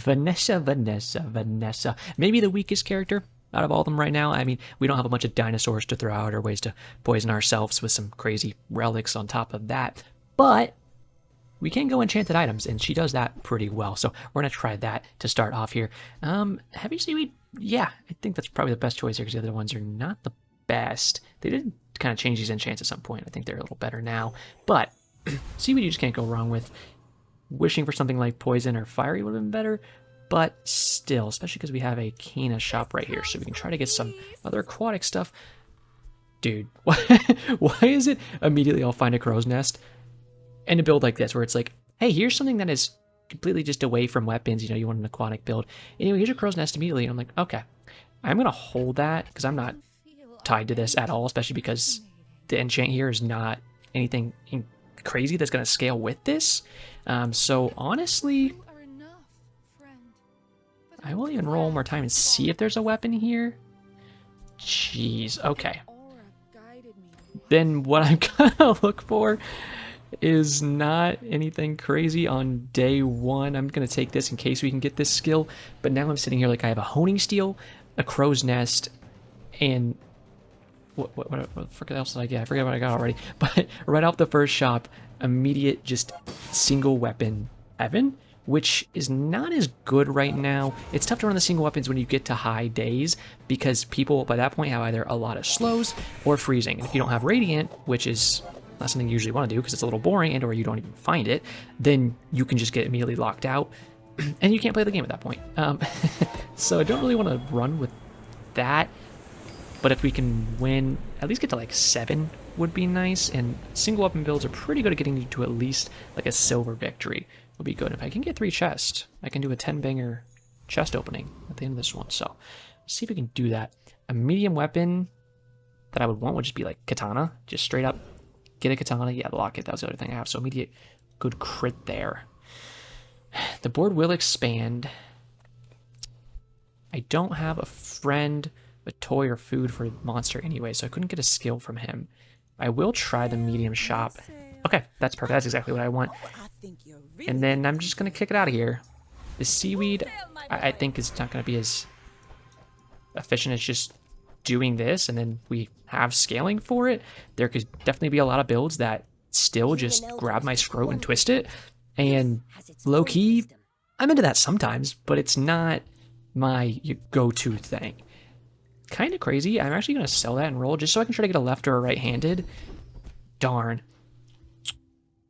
Vanessa. Maybe the weakest character out of all of them right now. I mean, we don't have a bunch of dinosaurs to throw out or ways to poison ourselves with some crazy relics on top of that. But we can go enchanted items, and she does that pretty well. So we're going to try that to start off here. Heavy seaweed, yeah, I think that's probably the best choice here because the other ones are not the best. They did kind of change these enchants at some point. I think they're a little better now. But seaweed you just can't go wrong with. Wishing for something like poison or fiery would have been better, but still, especially because we have a Kena shop right here, so we can try to get some other aquatic stuff. Dude, why is it immediately I'll find a crow's nest and a build like this where it's like, hey, here's something that is completely just away from weapons, you know, you want an aquatic build. Anyway, here's a crow's nest immediately, and I'm like, okay, I'm going to hold that because I'm not tied to this at all, especially because the enchant here is not anything crazy that's going to scale with this. So honestly, I will even roll one more time and see if there's a weapon here. Jeez, okay. Then what I'm gonna look for is not anything crazy on day one. I'm gonna take this in case we can get this skill, but now I'm sitting here like I have a honing steel, a crow's nest, and what else did I get? I forget what I got already. But right off the first shop, immediate just single weapon Evan, which is not as good right now. It's tough to run the single weapons when you get to high days because people by that point have either a lot of slows or freezing. And if you don't have Radiant, which is not something you usually want to do because it's a little boring and or you don't even find it, then you can just get immediately locked out and you can't play the game at that point. So I don't really want to run with that. But if we can win, at least get to like 7 would be nice. And single weapon builds are pretty good at getting you to at least like a silver victory. Would be good. If I can get 3 chests, I can do a 10-banger chest opening at the end of this one. So let's see if we can do that. A medium weapon that I would want would just be like katana. Just straight up get a katana. Yeah, lock it. That was the other thing I have. So immediate good crit there. The board will expand. I don't have a friend, a toy, or food for monster anyway, so I couldn't get a skill from him. I will try the medium shop. Okay, that's perfect. That's exactly what I want. And then I'm just going to kick it out of here. The seaweed, I think, is not going to be as efficient as just doing this, and then we have scaling for it. There could definitely be a lot of builds that still just grab my scrote and twist it. And low-key, I'm into that sometimes, but it's not my go-to thing. Kind of crazy. I'm actually going to sell that and roll just so I can try to get a left or a right-handed. Darn.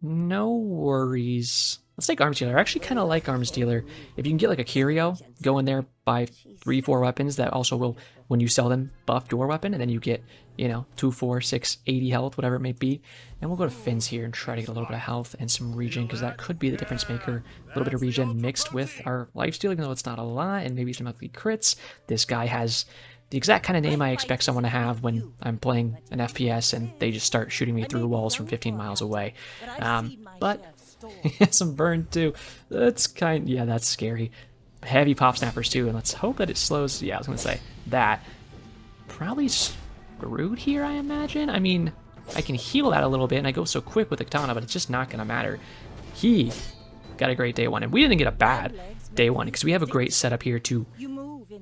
No worries. Let's take Arms Dealer. I actually kind of like Arms Dealer. If you can get like a curio, go in there, buy 3-4 weapons that also will, when you sell them, buff your weapon, and then you get, you know, 2, 4, 6, 80 health, whatever it may be. And we'll go to Fins here and try to get a little bit of health and some regen, because that could be the difference maker. A little bit of regen mixed with our lifesteal, even though it's not a lot, and maybe some ugly crits. This guy has the exact kind of name I expect someone to have when I'm playing an FPS and they just start shooting me through walls from 15 miles away. But some burn too. That's that's scary. Heavy pop snappers too, and let's hope that it slows. Yeah, I was gonna say that. Probably screwed here, I imagine. I mean, I can heal that a little bit, and I go so quick with the katana, but it's just not gonna matter. He got a great day one, and we didn't get a bad day one because we have a great setup here to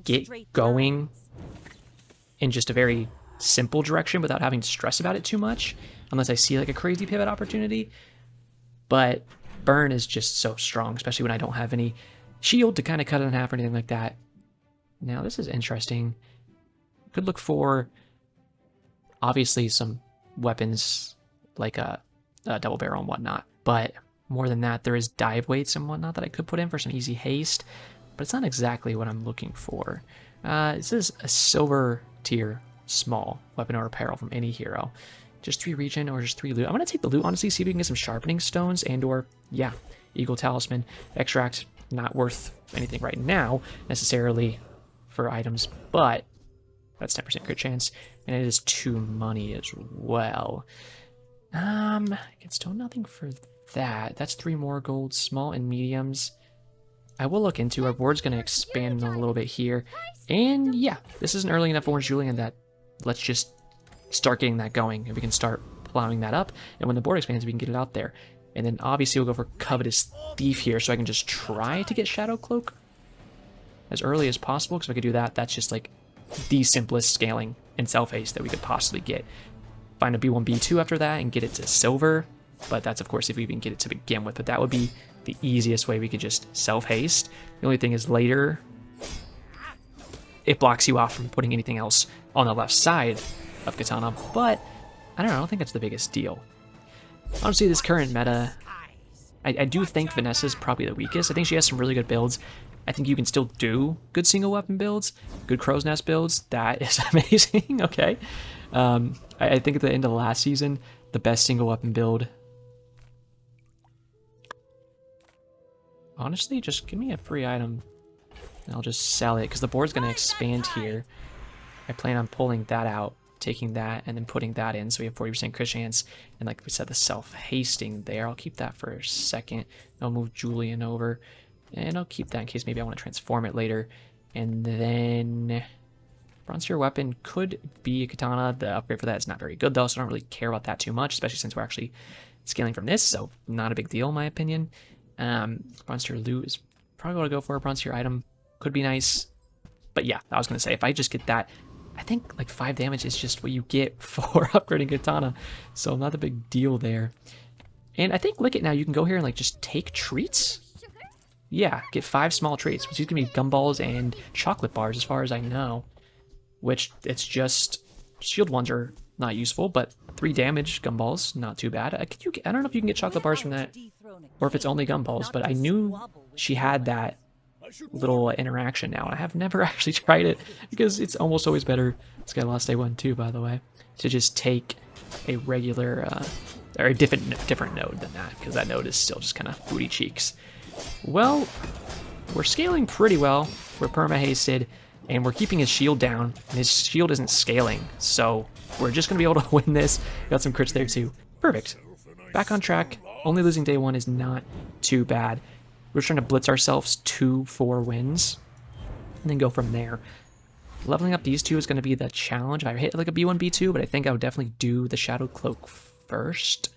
get going in just a very simple direction without having to stress about it too much, unless I see like a crazy pivot opportunity. But burn is just so strong, especially when I don't have any shield to kind of cut it in half or anything like that. Now this is interesting. Could look for obviously some weapons like a double barrel and whatnot, but more than that, there is dive weights and whatnot that I could put in for some easy haste, but it's not exactly what I'm looking for. This is a silver tier small weapon or apparel from any hero. Just 3 regen or just 3 loot. I'm going to take the loot, honestly, see if we can get some sharpening stones and or, yeah, Eagle Talisman. Extract, not worth anything right now, necessarily, for items, but that's 10% crit chance, and it is 2 money as well. I can still nothing for that. That's 3 more gold, small and mediums. I will look into. Our board's going to expand a little bit here. And yeah, this is an early enough Orange Julian that let's just start getting that going. And we can start plowing that up. And when the board expands, we can get it out there. And then obviously we'll go for Covetous Thief here so I can just try to get Shadow Cloak as early as possible, because if I could do that, that's just like the simplest scaling and self-haste that we could possibly get. Find a B1, B2 after that and get it to silver, but that's of course if we even get it to begin with, but that would be the easiest way we could just self-haste. The only thing is later, it blocks you off from putting anything else on the left side of Katana, but I don't know, I don't think that's the biggest deal. Honestly, this current meta, I do think Vanessa's probably the weakest. I think she has some really good builds. I think you can still do good single weapon builds, good crow's nest builds. That is amazing, okay. I think at the end of the last season, the best single weapon build, honestly, just give me a free item and I'll just sell it, because the board's going to expand here. I plan on pulling that out, taking that, and then putting that in, so we have 40% crit chance, and like we said, the self-hasting there. I'll keep that for a second. I'll move Julian over, and I'll keep that in case maybe I want to transform it later. And then bronze tier weapon could be a katana. The upgrade for that is not very good though, so I don't really care about that too much, especially since we're actually scaling from this, so not a big deal in my opinion. Bronze tier loot is probably what I'll go for. A bronze tier item could be nice, but yeah, I was gonna say if I just get that, I think like 5 damage is just what you get for upgrading katana, so not a big deal there. And I think look at now, you can go here and like just take treats. Yeah, get 5 small treats, which is gonna be gumballs and chocolate bars as far as I know. Which it's just shield ones are not useful, but 3 damage gumballs, not too bad. I don't know if you can get chocolate bars from that, or if it's only gumballs, but I knew she had that little interaction now. I have never actually tried it because it's almost always better. It's got last day 1 too, by the way, to just take a regular or a different node than that, because that node is still just kind of booty cheeks. Well, we're scaling pretty well. We're perma hasted, and we're keeping his shield down, and his shield isn't scaling, so we're just gonna be able to win this. Got some crits there too. Perfect. Back on track. Only losing day 1 is not too bad. We're trying to blitz ourselves 2-4 wins, and then go from there. Leveling up these two is going to be the challenge. I hit like a B1, B2, but I think I would definitely do the Shadow Cloak first,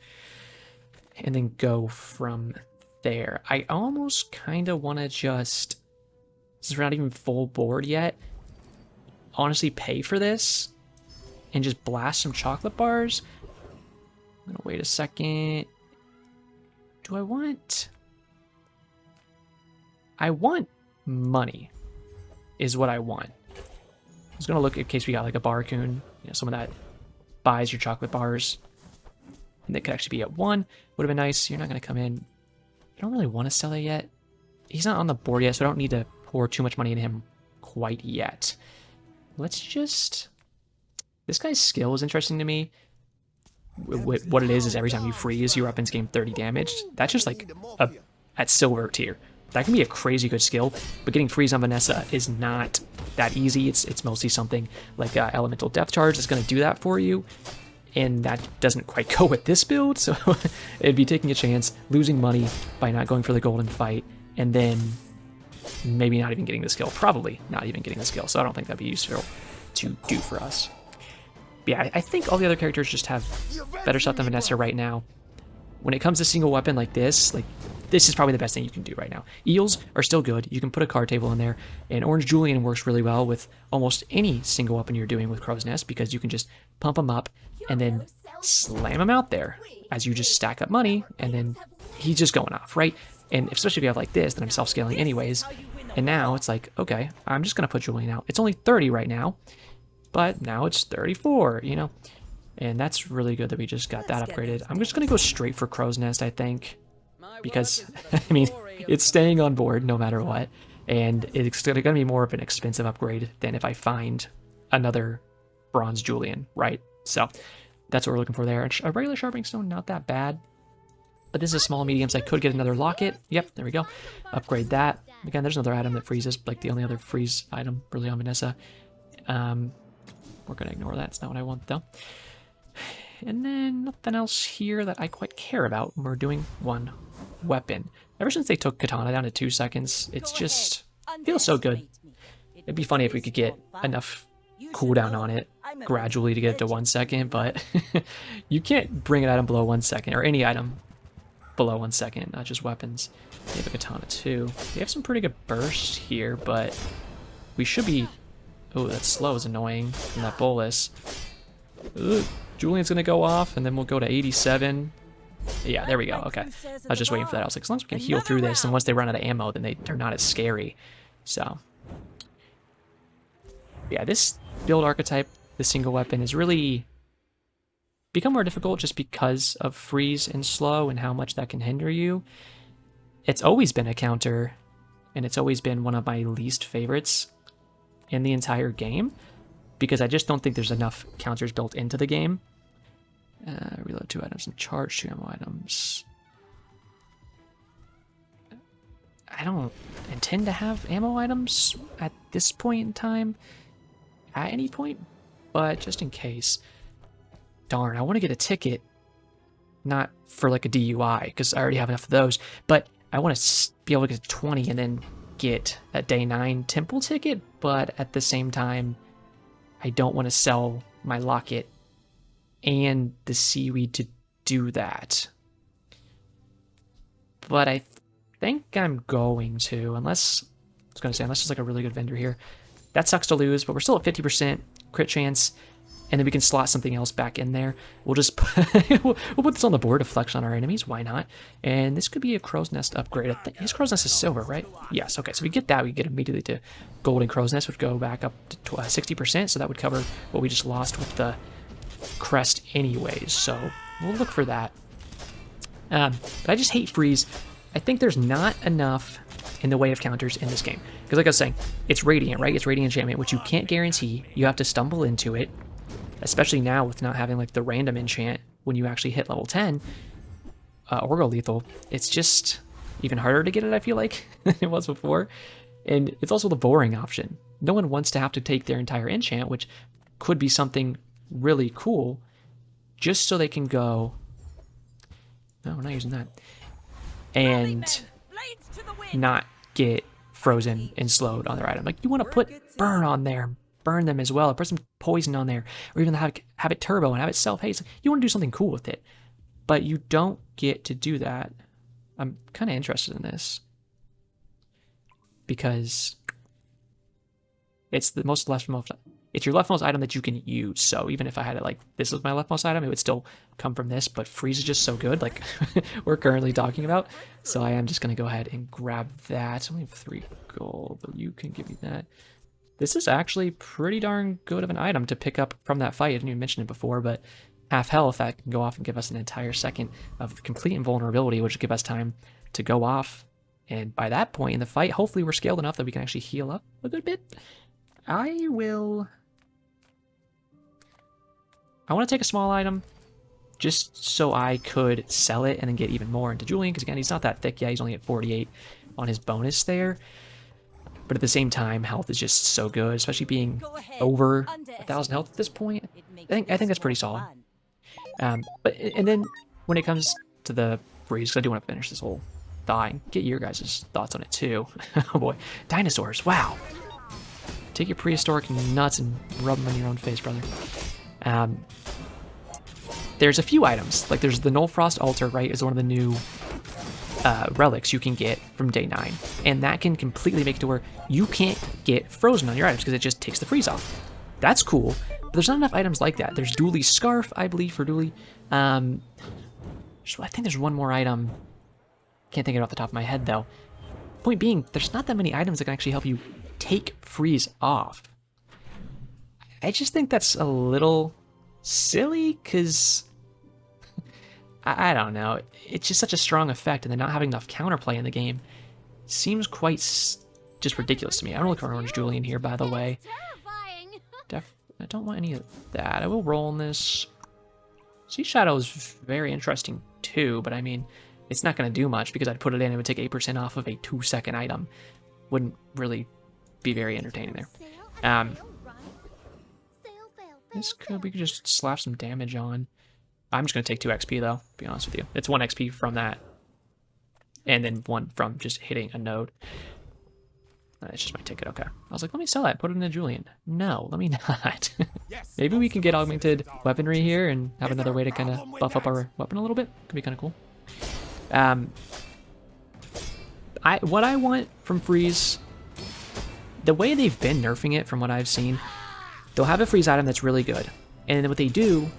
and then go from there. I almost kind of want to just, since we're not even full board yet, honestly pay for this and just blast some chocolate bars. I'm going to wait a second. Do I want... I want money, is what I want. I was gonna look in case we got like a Barcoon, you know, someone that buys your chocolate bars, and they could actually be at 1. Would have been nice. You're not gonna come in. I don't really want to sell it yet. He's not on the board yet, so I don't need to pour too much money into him quite yet. Let's just... This guy's skill is interesting to me. What it is every time you freeze, your weapons gain 30 damage. That's just like at silver tier. That can be a crazy good skill, but getting freeze on Vanessa is not that easy. It's mostly something like Elemental Death Charge that's going to do that for you, and that doesn't quite go with this build, so it'd be taking a chance, losing money by not going for the golden fight, and then maybe not even getting the skill. Probably not even getting the skill, so I don't think that'd be useful to do for us. But yeah, I think all the other characters just have better stuff than Vanessa right now. When it comes to single weapon like this is probably the best thing you can do right now. Eels are still good. You can put a card table in there, and Orange Julian works really well with almost any single weapon you're doing with Crow's Nest, because you can just pump them up and then slam him out there as you just stack up money, and then he's just going off, right? And especially if you have like this, then I'm self-scaling anyways, and now it's like, okay, I'm just going to put Julian out. It's only 30 right now, but now it's 34, you know? And that's really good that we just got that upgraded. I'm just going to go straight for Crow's Nest, I think, because, I mean, it's staying on board no matter what, and it's going to be more of an expensive upgrade than if I find another Bronze Julian, right? So that's what we're looking for there. A regular Sharpening Stone, not that bad, but this is a small medium, so I could get another Locket. Yep, there we go. Upgrade that. Again, there's another item that freezes, like the only other freeze item really on Vanessa. We're going to ignore that. It's not what I want, though. And then nothing else here that I quite care about when we're doing one weapon. Ever since they took Katana down to 2 seconds, it's just feels so good. It'd be funny if we could get enough cooldown on it gradually to get it to 1 second, but you can't bring an item below 1 second, or any item below 1 second, not just weapons. They have a Katana too. They have some pretty good burst here, but we should be... Oh, that slow is annoying from that bolus. Ugh, Julian's gonna go off, and then we'll go to 87. Yeah, there we go. Okay. I was just waiting for that. I was like, as long as we can heal through this, and once they run out of ammo, then they're not as scary. So, yeah, this build archetype, the single weapon, is really become more difficult just because of freeze and slow and how much that can hinder you. It's always been a counter, and it's always been one of my least favorites in the entire game, because I just don't think there's enough counters built into the game. Reload 2 items and charge 2 ammo items. I don't intend to have ammo items at this point in time, at any point, but just in case. Darn, I want to get a ticket, not for like a DUI, because I already have enough of those, but I want to be able to get to 20 and then get a day 9 temple ticket, but at the same time, I don't want to sell my locket and the seaweed to do that. But I think I'm going to, unless there's like a really good vendor here. That sucks to lose, but we're still at 50% crit chance, and then we can slot something else back in there. We'll just we'll put this on the board to flex on our enemies. Why not? And this could be a crow's nest upgrade. I think his crow's nest is silver, right? Yes. Okay. So we get that. We get immediately to golden crow's nest, which would go back up to 60%. So that would cover what we just lost with the crest, anyways. So we'll look for that. But I just hate freeze. I think there's not enough in the way of counters in this game, because like I was saying, it's radiant, right? It's radiant enchantment, which you can't guarantee. You have to stumble into it. Especially now with not having like the random enchant when you actually hit level 10 or go lethal, it's just even harder to get it, I feel like, than it was before. And it's also the boring option. No one wants to have to take their entire enchant, which could be something really cool, just so they can go... No, we're not using that. And not get frozen and slowed on their item. Like, you want to put burn on there, burn them as well, or put some poison on there, or even have it turbo and have it self-haste. You want to do something cool with it, but you don't get to do that. I'm kind of interested in this because it's the most leftmost. It's your leftmost item that you can use. So even if I had it like this was my leftmost item, it would still come from this. But freeze is just so good, like we're currently talking about. So I am just gonna go ahead and grab that. I only have 3 gold, but you can give me that. This is actually pretty darn good of an item to pick up from that fight. I didn't even mention it before, but half health, that can go off and give us an entire second of complete invulnerability, which will give us time to go off. And by that point in the fight, hopefully we're scaled enough that we can actually heal up a good bit. I want to take a small item just so I could sell it and then get even more into Julian, because again, he's not that thick yet. He's only at 48 on his bonus there. But at the same time, health is just so good, especially being over 1,000 health at this point. I think that's pretty solid. And then when it comes to the freeze, because I do want to finish this whole thought and get your guys' thoughts on it too. Oh boy, dinosaurs! Wow. Take your prehistoric nuts and rub them on your own face, brother. There's a few items, like there's the Nullfrost Altar, right? Is one of the new relics you can get from day 9, and that can completely make it to where you can't get frozen on your items because it just takes the freeze off. That's cool, but there's not enough items like that. There's Dooley's Scarf, I believe, for Dooley. I think there's one more item. Can't think of it off the top of my head though. Point being, there's not that many items that can actually help you take freeze off. I just think that's a little silly, because I don't know. It's just such a strong effect, and then not having enough counterplay in the game seems quite just ridiculous to me. I don't look for Orange Julian here, by the way. I don't want any of that. I will roll on this. Sea Shadow is very interesting too, but I mean, it's not going to do much because I'd put it in. It would take 8% off of a 2-second item. Wouldn't really be very entertaining there. We could just slap some damage on. I'm just going to take 2 XP though, to be honest with you. It's 1 XP from that. And then 1 from just hitting a node. It's just my ticket, okay. I was like, let me sell that, put it in a Julian. No, let me not. Maybe we can get augmented weaponry here and have another way to kind of buff up our weapon a little bit. Could be kind of cool. What I want from freeze the way they've been nerfing it from what I've seen, they'll have a freeze item that's really good. And then what they do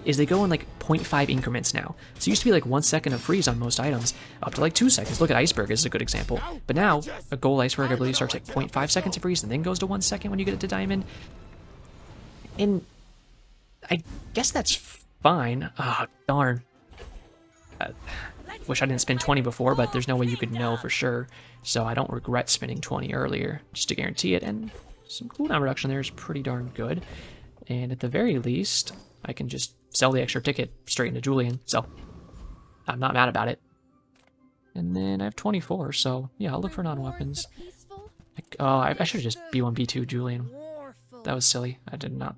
is they go in like 0.5 increments now. So it used to be like 1 second of freeze on most items, up to like 2 seconds. Look at Iceberg is a good example. But now, a gold Iceberg I believe starts at 0.5 seconds of freeze and then goes to 1 second when you get it to Diamond. And I guess that's fine. Ah, oh, darn. Wish I didn't spend 20 before, but there's no way you could know for sure. So I don't regret spending 20 earlier, just to guarantee it. And some cooldown reduction there is pretty darn good. And at the very least, I can just sell the extra ticket straight into Julian. So I'm not mad about it. And then I have 24, so yeah, I'll look for non-weapons. I should have just B1, B2 Julian. That was silly. I did not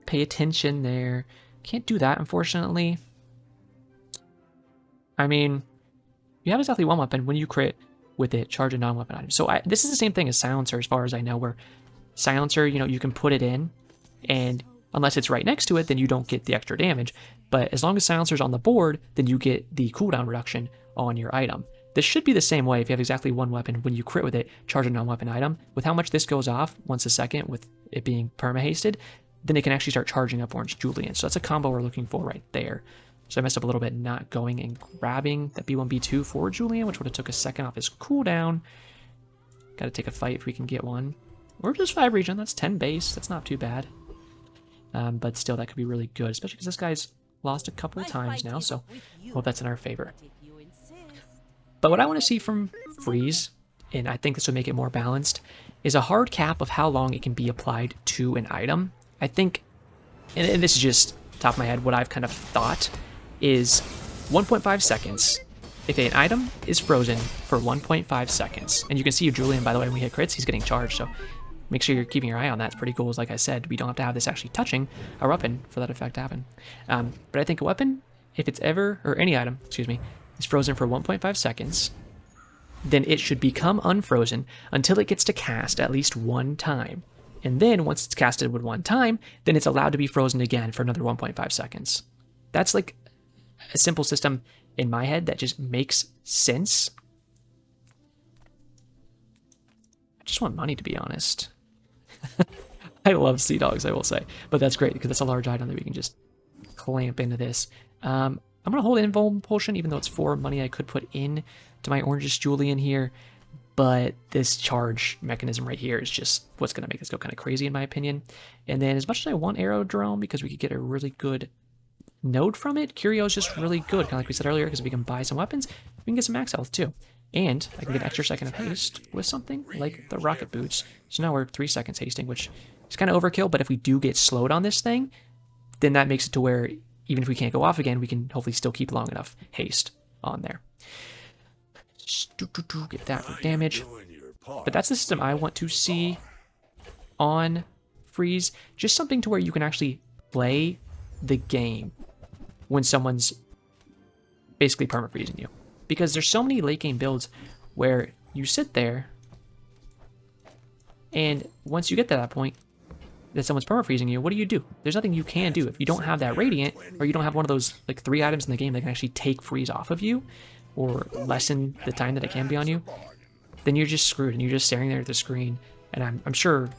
pay attention there. Can't do that, unfortunately. I mean, you have exactly one weapon. When you crit with it, charge a non-weapon item. So this is the same thing as Silencer as far as I know, where Silencer, you know, you can put it in, and unless it's right next to it, then you don't get the extra damage. But as long as Silencer's on the board, then you get the cooldown reduction on your item. This should be the same way if you have exactly one weapon. When you crit with it, charge a non-weapon item. With how much this goes off once a second, with it being perma-hasted, then it can actually start charging up Orange Julian. So that's a combo we're looking for right there. So I messed up a little bit not going and grabbing that B1, B2 for Julian, which would have took a second off his cooldown. Got to take a fight if we can get one. Or just 5 regen, that's 10 base, that's not too bad. But still, that could be really good, especially because this guy's lost a couple of times now, so hope that's in our favor. But what I want to see from Freeze, and I think this would make it more balanced, is a hard cap of how long it can be applied to an item. I think, and this is just top of my head, what I've kind of thought is 1.5 seconds. If an item is frozen for 1.5 seconds, and you can see Julian, by the way, when we hit crits, he's getting charged, so make sure you're keeping your eye on that. It's pretty cool. Like I said, we don't have to have this actually touching a weapon for that effect to happen. But I think a weapon, if it's ever, or any item, excuse me, is frozen for 1.5 seconds, then it should become unfrozen until it gets to cast at least one time. And then once it's casted with one time, then it's allowed to be frozen again for another 1.5 seconds. That's like a simple system in my head that just makes sense. I just want money, to be honest. I love Sea Dogs, I will say. But that's great, because that's a large item that we can just clamp into this. I'm going to hold Invuln Potion, even though it's 4 money I could put in to my Oranges Julian here. But this charge mechanism right here is just what's going to make this go kind of crazy, in my opinion. And then as much as I want Aerodrome, because we could get a really good node from it, Curio is just really good, kind of like we said earlier, because we can buy some weapons, we can get some max health too. And I can get an extra second of haste with something like the rocket boots. So now we're 3 seconds hasting, which is kind of overkill, but if we do get slowed on this thing, then that makes it to where even if we can't go off again, we can hopefully still keep long enough haste on there. Get that for damage. But that's the system I want to see on Freeze. Just something to where you can actually play the game when someone's basically perma-freezing you. Because there's so many late game builds where you sit there, and once you get to that point that someone's perma-freezing you, what do? There's nothing you can do. If you don't have that Radiant, or you don't have one of those like 3 items in the game that can actually take freeze off of you, or lessen the time that it can be on you, then you're just screwed, and you're just staring there at the screen. And I'm sure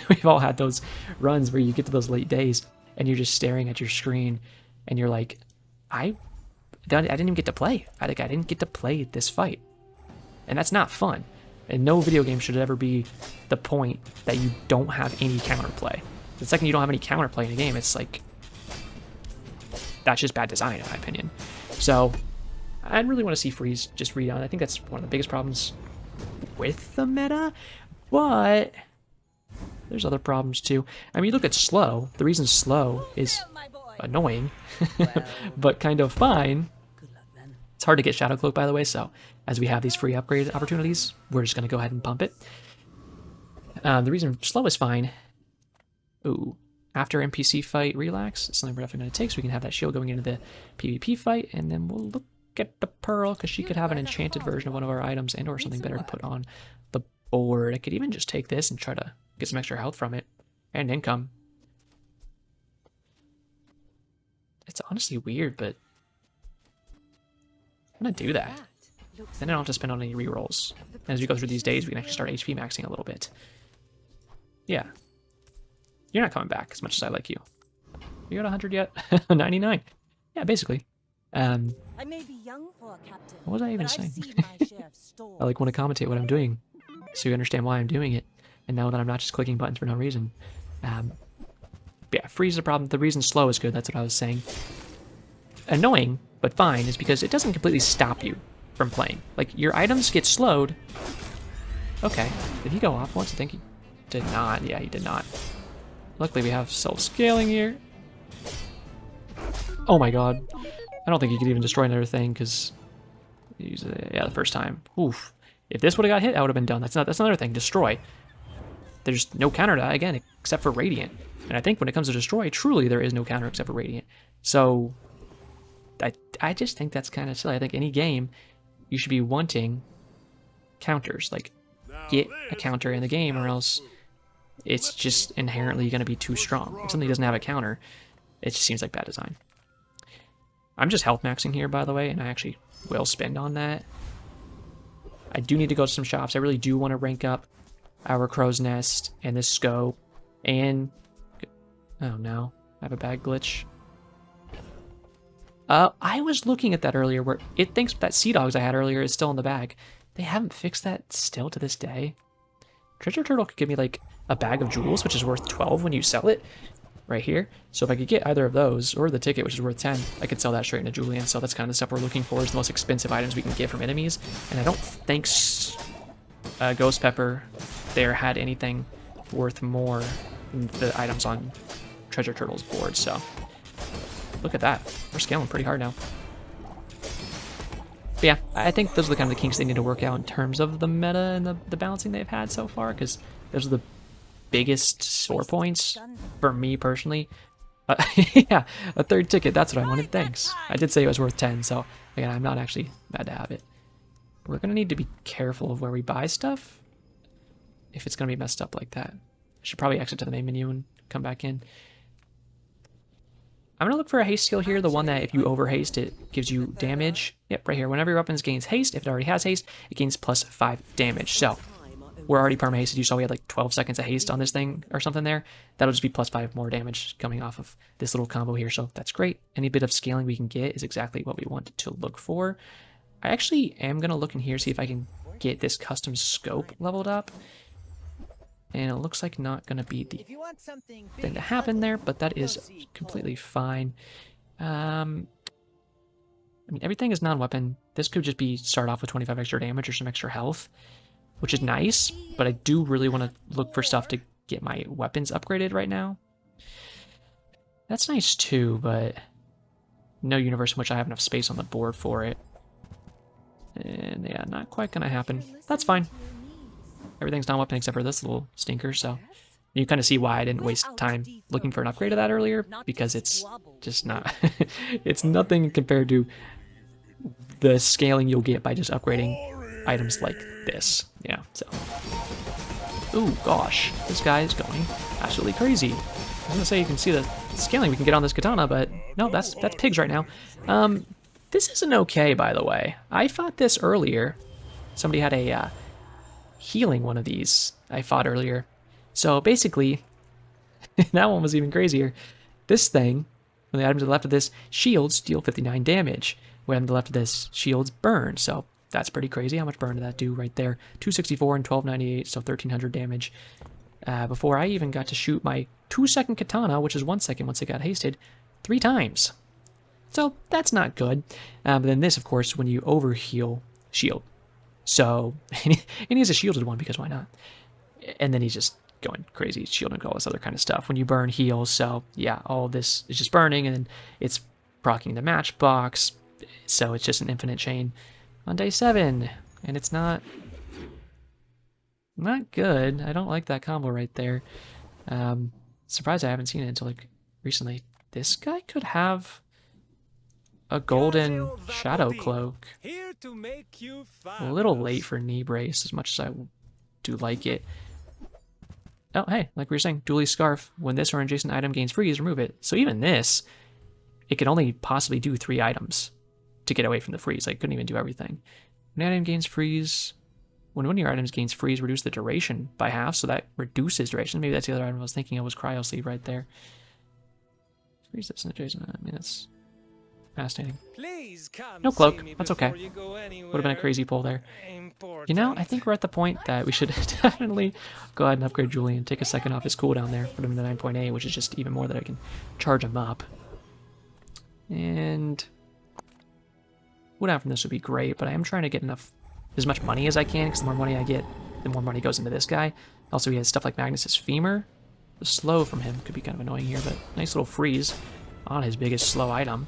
we've all had those runs where you get to those late days, and you're just staring at your screen, and you're like, I didn't even get to play. I didn't get to play this fight. And that's not fun. And no video game should ever be the point that you don't have any counterplay. The second you don't have any counterplay in a game, it's like, that's just bad design, in my opinion. So I really want to see Freeze just redone. I think that's one of the biggest problems with the meta, but there's other problems too. I mean, you look at slow. The reason slow is annoying, but kind of fine. It's hard to get Shadow Cloak, by the way, so as we have these free upgrade opportunities, we're just going to go ahead and pump it. The reason slow is fine. Ooh, after NPC fight, relax. It's something we're definitely going to take, so we can have that shield going into the PvP fight, and then we'll look at the Pearl, because she could have an enchanted version of one of our items and or something better to put on the board. I could even just take this and try to get some extra health from it, and income. It's honestly weird, but I'm going to do that. Then I don't have to spend on any rerolls. And as we go through these days, we can actually start HP maxing a little bit. Yeah. You're not coming back as much as I like you. You got 100 yet? 99. Yeah, basically. I may be young for a captain, What was I even but saying? I've seen my share of storms. I like want to commentate what I'm doing, so you understand why I'm doing it, and know that I'm not just clicking buttons for no reason. Yeah, freeze is a problem. The reason slow is good. That's what I was saying. Annoying, but fine, is because it doesn't completely stop you from playing. Like, your items get slowed. Okay, did he go off once? I think he did not. Yeah, he did not. Luckily, we have self-scaling here. Oh my god. I don't think he could even destroy another thing, because... Yeah, the first time. Oof. If this would have got hit, I would have been done. That's another thing. Destroy. There's no counter to that, again, except for Radiant. And I think when it comes to Destroy, truly there is no counter except for Radiant. So... I just think that's kind of silly. I think any game, you should be wanting counters. Like, get a counter in the game, or else it's just inherently going to be too strong. If something doesn't have a counter, it just seems like bad design. I'm just health maxing here, by the way, and I actually will spend on that. I do need to go to some shops. I really do want to rank up our Crow's Nest and this scope. And... oh no, I have a bag glitch. I was looking at that earlier where it thinks that Sea Dogs I had earlier is still in the bag. They haven't fixed that still to this day. Treasure Turtle could give me like a bag of jewels, which is worth 12 when you sell it right here. So if I could get either of those or the ticket, which is worth 10, I could sell that straight into Julian. So that's kind of the stuff we're looking for, is the most expensive items we can get from enemies. And I don't think Ghost Pepper there had anything worth more than the items on Treasure Turtle's board. So look at that. We're scaling pretty hard now. But yeah, I think those are the kind of the kinks they need to work out in terms of the meta and the balancing they've had so far, because those are the biggest sore points for me personally. Yeah, a third ticket, that's what I wanted, thanks. I did say it was worth 10, so again, I'm not actually mad to have it. We're going to need to be careful of where we buy stuff if it's going to be messed up like that. I should probably exit to the main menu and come back in. I'm going to look for a haste skill here, the one that if you over haste, it gives you damage. Yep, right here. Whenever your weapon gains haste, if it already has haste, it gains plus 5 damage. So, we're already perma hasted. You saw we had like 12 seconds of haste on this thing or something there. That'll just be plus 5 more damage coming off of this little combo here, so that's great. Any bit of scaling we can get is exactly what we want to look for. I actually am going to look in here, see if I can get this custom scope leveled up. And it looks like not going to be the thing to happen there, but that is completely fine. I mean, everything is non-weapon. This could just be start off with 25 extra damage or some extra health, which is nice, but I do really want to look for stuff to get my weapons upgraded right now. That's nice too, but no universe in which I have enough space on the board for it. And yeah, not quite going to happen. That's fine. Everything's non-weapon except for this little stinker, so you kind of see why I didn't waste time looking for an upgrade of that earlier, because it's just not... it's nothing compared to the scaling you'll get by just upgrading items like this. Yeah, so... ooh, gosh, this guy is going absolutely crazy. I was gonna say you can see the scaling we can get on this katana, but no, that's pigs right now. This isn't okay, by the way. I fought this earlier. Somebody had a... healing one of these I fought earlier. So basically, that one was even crazier. This thing, when the item to the left of this, shields deal 59 damage. When to the left of this, shields burn. So that's pretty crazy. How much burn did that do right there? 264 and 1298, so 1300 damage. Before I even got to shoot my 2-second katana, which is 1 second once it got hasted, 3 times. So that's not good. But then this, of course, when you overheal, shield. So, and he's a shielded one because why not? And then he's just going crazy, shielding all this other kind of stuff. When you burn, heals. So, yeah, all this is just burning, and then it's proccing the matchbox. So it's just an infinite chain on day 7, and it's not good. I don't like that combo right there. Surprised I haven't seen it until like recently. This guy could have a golden shadow cloak. A little late for knee brace, as much as I do like it. Oh, hey, like we were saying, Dually Scarf. When this or an adjacent item gains freeze, remove it. So even this, it could only possibly do 3 items to get away from the freeze. Like, couldn't even do everything. When an item gains freeze, When one of your items gains freeze, reduce the duration by half, so that reduces duration. Maybe that's the other item I was thinking of, was Cryo Sleeve right there. Freeze this in adjacent. I mean, that's fascinating. No cloak. That's okay. Would have been a crazy pull there. You know, I think we're at the point that we should definitely go ahead and upgrade Julian. Take a second off his cooldown there. Put him to 9.8, which is just even more that I can charge him up. And cooldown from this would be great, but I am trying to get as much money as I can, because the more money I get, the more money goes into this guy. Also, he has stuff like Magnus's Femur. The slow from him could be kind of annoying here, but nice little freeze on his biggest slow item.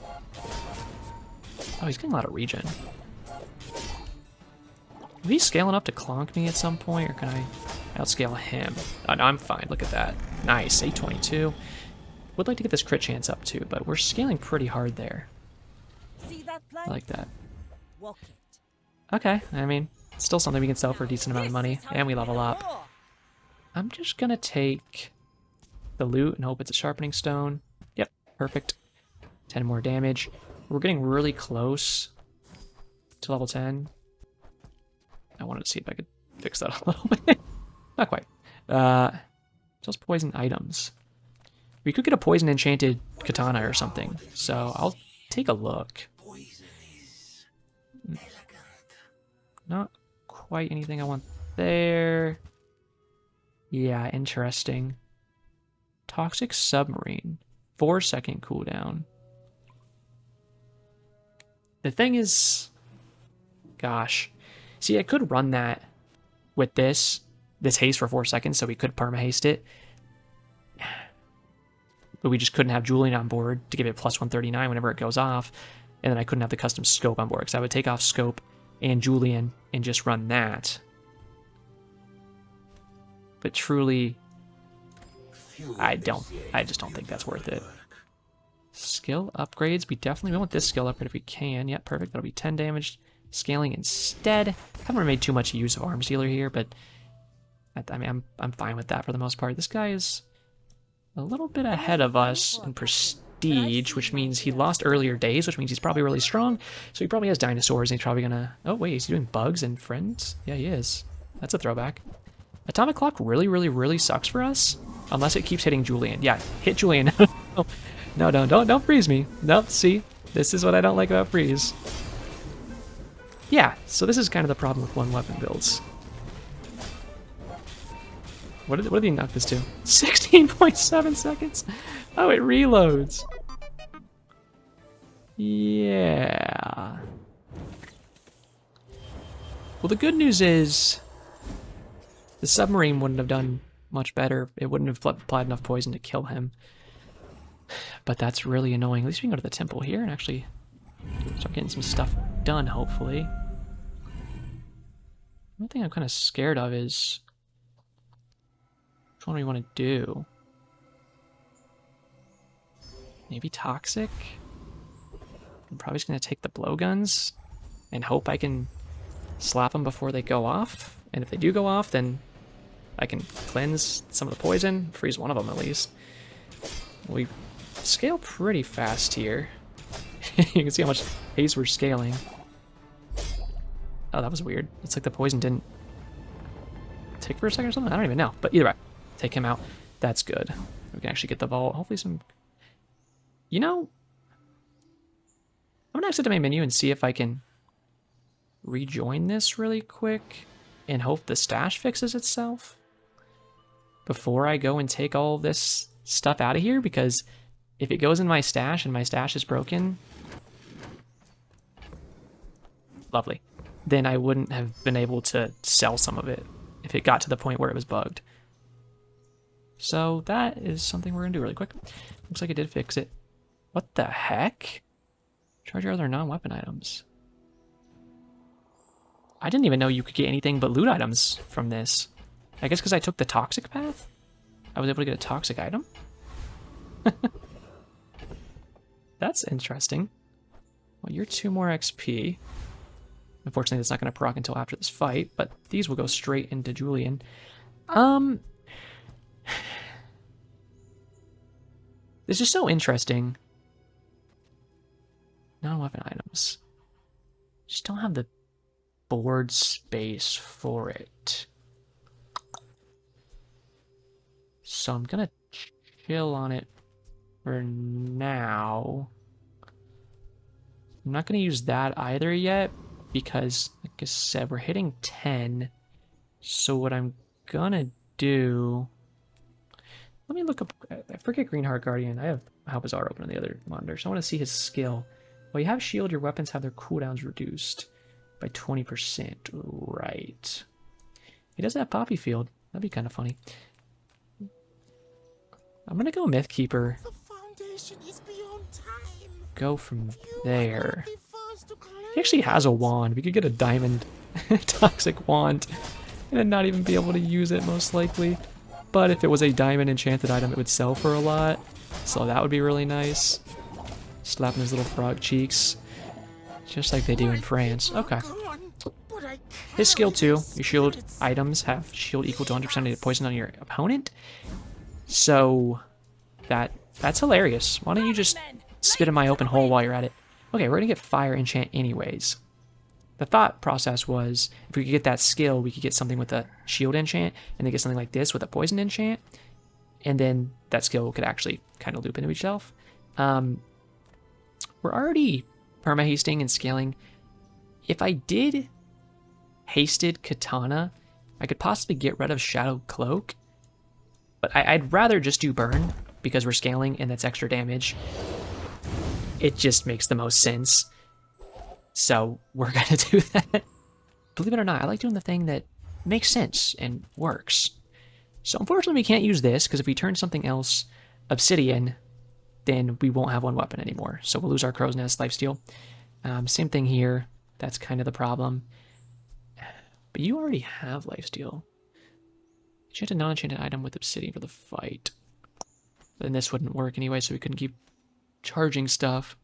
Oh, he's getting a lot of regen. Is he scaling up to clonk me at some point, or can I outscale him? Oh, no, I'm fine. Look at that. Nice. 822. Would like to get this crit chance up too, but we're scaling pretty hard there. See that plank? I like that. Walk it. Okay, I mean, it's still something we can sell for a decent amount of money, and we level up. I'm just gonna take the loot and hope it's a sharpening stone. Yep, perfect. 10 more damage. We're getting really close to level 10. I wanted to see if I could fix that a little bit. Not quite. Just poison items. We could get a poison enchanted katana or something, so I'll take a look. Not quite anything I want there. Yeah, interesting. Toxic submarine. 4-second cooldown. The thing is, gosh. See, I could run that with this haste for 4 seconds, so we could perma-haste it. But we just couldn't have Julian on board to give it plus 139 whenever it goes off. And then I couldn't have the custom scope on board, because I would take off scope and Julian and just run that. But truly, I just don't think that's worth it. Skill upgrades, we want this skill upgrade if we can. Yep, perfect. That'll be 10 damage. Scaling instead. Haven't really made too much use of Arms Dealer here, but I mean, I'm fine with that for the most part. This guy is a little bit ahead of us in prestige, which means he lost earlier days, which means he's probably really strong. So he probably has dinosaurs, and he's probably gonna... Oh, wait, he's doing bugs and friends? Yeah, he is. That's a throwback. Atomic Clock really, really, really sucks for us, unless it keeps hitting Julian. Yeah, hit Julian. No, don't freeze me. Nope, see? This is what I don't like about freeze. Yeah, so this is kind of the problem with one weapon builds. What did he knock this to? 16.7 seconds? Oh, it reloads. Yeah. Well, the good news is the submarine wouldn't have done much better. It wouldn't have applied enough poison to kill him. But that's really annoying. At least we can go to the temple here and actually start getting some stuff done, hopefully. One thing I'm kind of scared of is... Which one do we want to do? Maybe Toxic? I'm probably just going to take the blowguns and hope I can slap them before they go off. And if they do go off, then I can cleanse some of the poison, freeze one of them at least. We scale pretty fast here. You can see how much haste we're scaling. Oh, that was weird. It's like the poison didn't tick for a second or something? I don't even know. But either way, take him out. That's good. We can actually get the vault. Hopefully some... You know, I'm going to exit to my menu and see if I can rejoin this really quick and hope the stash fixes itself before I go and take all this stuff out of here, because if it goes in my stash and my stash is broken, lovely, then I wouldn't have been able to sell some of it if it got to the point where it was bugged. So that is something we're going to do really quick. Looks like it did fix it. What the heck? Charge your other non-weapon items. I didn't even know you could get anything but loot items from this. I guess because I took the toxic path, I was able to get a toxic item. That's interesting. Well, you're 2 more XP. Unfortunately, that's not going to proc until after this fight, but these will go straight into Julian. This is so interesting. Non-weapon items. Just don't have the board space for it. So I'm gonna chill on it for now. I'm not gonna use that either yet because, like I said, we're hitting 10. So what I'm gonna do... Let me look up... I forget Greenheart Guardian. I have Bazaar open on the other monitor, so I want to see his skill. Well, you have shield, your weapons have their cooldowns reduced by 20%. Right. He does have Poppy Field. That'd be kind of funny. I'm gonna go Myth Keeper. The foundation is beyond time. Go from there. The first to claim He actually has a wand. We could get a diamond toxic wand and then not even be able to use it most likely. But if it was a diamond enchanted item, it would sell for a lot. So that would be really nice. Slapping his little frog cheeks. Just like they do in France. Okay. His skill too. Your shield items have shield equal to 100% of poison on your opponent. So that's hilarious. Why don't you just spit in my open hole while you're at it? Okay, we're gonna get fire enchant anyways. The thought process was if we could get that skill, we could get something with a shield enchant and then get something like this with a poison enchant. And then that skill could actually kind of loop into itself. We're already perma-hasting and scaling. If I did hasted katana, I could possibly get rid of Shadow Cloak. But I'd rather just do burn because we're scaling and that's extra damage. It just makes the most sense. So we're gonna do that. Believe it or not, I like doing the thing that makes sense and works. So unfortunately we can't use this because if we turn something else obsidian, then we won't have one weapon anymore. So we'll lose our crow's nest lifesteal. Same thing here. That's kind of the problem. But you already have lifesteal. Enchanted non-enchanted item with obsidian for the fight. Then this wouldn't work anyway, so we couldn't keep charging stuff.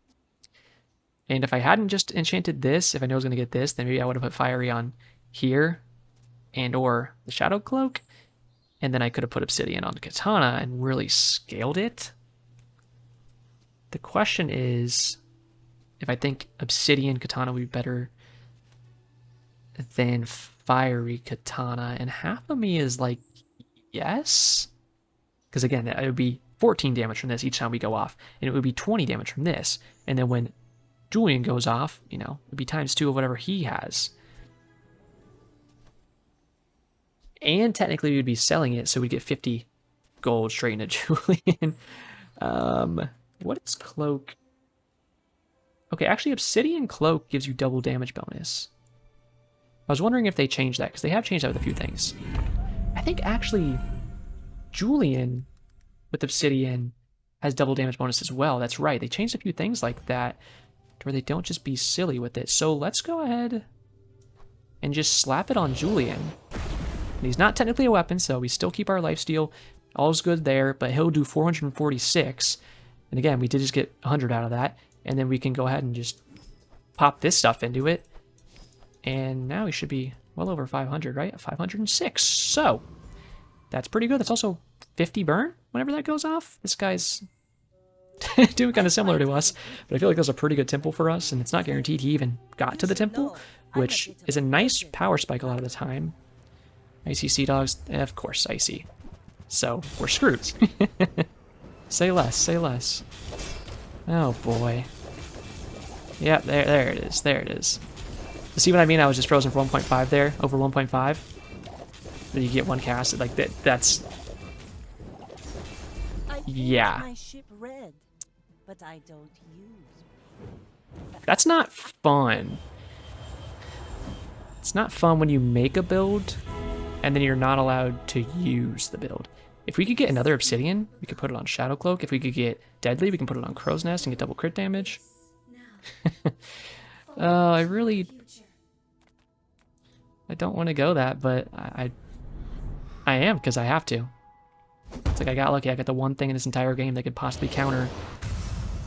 And if I hadn't just enchanted this, if I knew I was going to get this, then maybe I would have put Fiery on here and or the Shadow Cloak. And then I could have put Obsidian on Katana and really scaled it. The question is if I think Obsidian Katana would be better than Fiery Katana. And half of me is like, yes. Because again, it would be 14 damage from this each time we go off. And it would be 20 damage from this. And then when Julian goes off, you know, it'd be ×2 of whatever he has. And technically we'd be selling it, so we'd get 50 gold straight into Julian. What is Cloak? Okay, actually Obsidian Cloak gives you double damage bonus. I was wondering if they changed that, because they have changed that with a few things. I think actually Julian with Obsidian has double damage bonus as well. That's right, they changed a few things like that to where they don't just be silly with it. So let's go ahead and just slap it on Julian. And he's not technically a weapon, so we still keep our lifesteal. All's good there, but he'll do 446. And again, we did just get 100 out of that. And then we can go ahead and just pop this stuff into it. And now he should be well over 500, right? 506. So that's pretty good. That's also 50 burn whenever that goes off. This guy's doing kind of similar to us, but I feel like that's a pretty good temple for us, and it's not guaranteed he even got to the temple, which is a nice power spike a lot of the time. Icy Sea Dogs, of course, icy. So we're screwed. Say less, say less. Oh boy. Yeah, there it is, there it is. See what I mean? I was just frozen for 1.5 there, over 1.5. Then you get one cast, like that's... Yeah. My ship red, but I don't use. That's not fun. It's not fun when you make a build and then you're not allowed to use the build. If we could get another Obsidian, we could put it on Shadow Cloak. If we could get Deadly, we can put it on Crow's Nest and get double crit damage. I don't want to go that, but I am, because I have to. It's like I got lucky. I got the one thing in this entire game that could possibly counter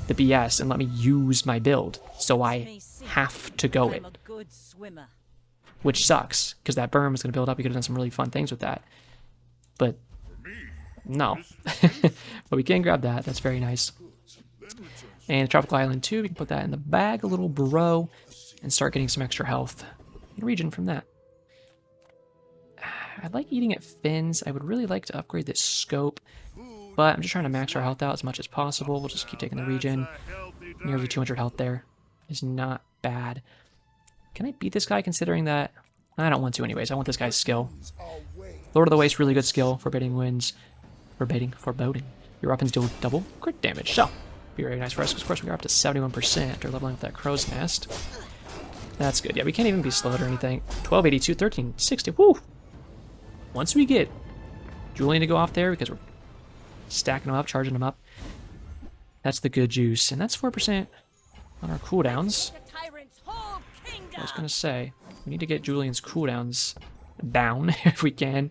the BS and let me use my build. So I have to go it. Which sucks, because that berm is going to build up. We could have done some really fun things with that. But no. But we can grab that. That's very nice. And Tropical Island 2, we can put that in the bag, a little bro, and start getting some extra health. and regen from that. I like eating at Finn's. I would really like to upgrade this scope, but I'm just trying to max our health out as much as possible. We'll just keep taking the regen. Nearly 200 health there is not bad. Can I beat this guy considering that? I don't want to anyways. I want this guy's skill. Lord of the Waste, really good skill. Foreboding winds. Foreboding. Your weapons deal double crit damage. So, be very nice for us because, of course, we are up to 71% after leveling up that crow's nest. That's good. Yeah, we can't even be slowed or anything. 1282, 1360. Woo! Once we get Julian to go off there, because we're stacking them up, charging them up, that's the good juice. And that's 4% on our cooldowns. I was going to say, we need to get Julian's cooldowns down if we can.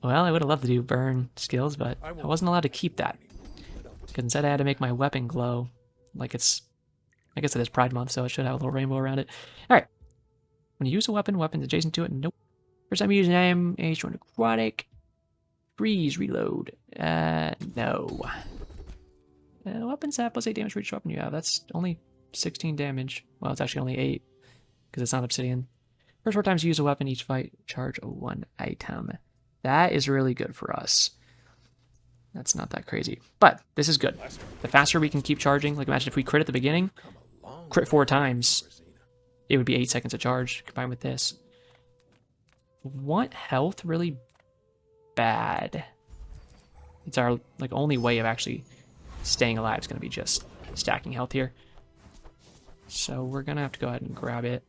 Well, I would have loved to do burn skills, but I wasn't allowed to keep that. Because instead I had to make my weapon glow like it's... I guess it is Pride Month, so it should have a little rainbow around it. Alright. When you use a weapon, weapons adjacent to it, nope. First time using aim, H1 necrotic. Freeze, reload. No. Weapons have +8 damage for each weapon you have. That's only 16 damage. Well, it's actually only 8, because it's not obsidian. First 4 times you use a weapon each fight, charge 1 item. That is really good for us. That's not that crazy. But this is good. The faster we can keep charging, like imagine if we crit at the beginning, crit 4 times, it would be 8 seconds of charge combined with this. Want health really bad. It's our like only way of actually staying alive is going to be just stacking health here. So we're going to have to go ahead and grab it.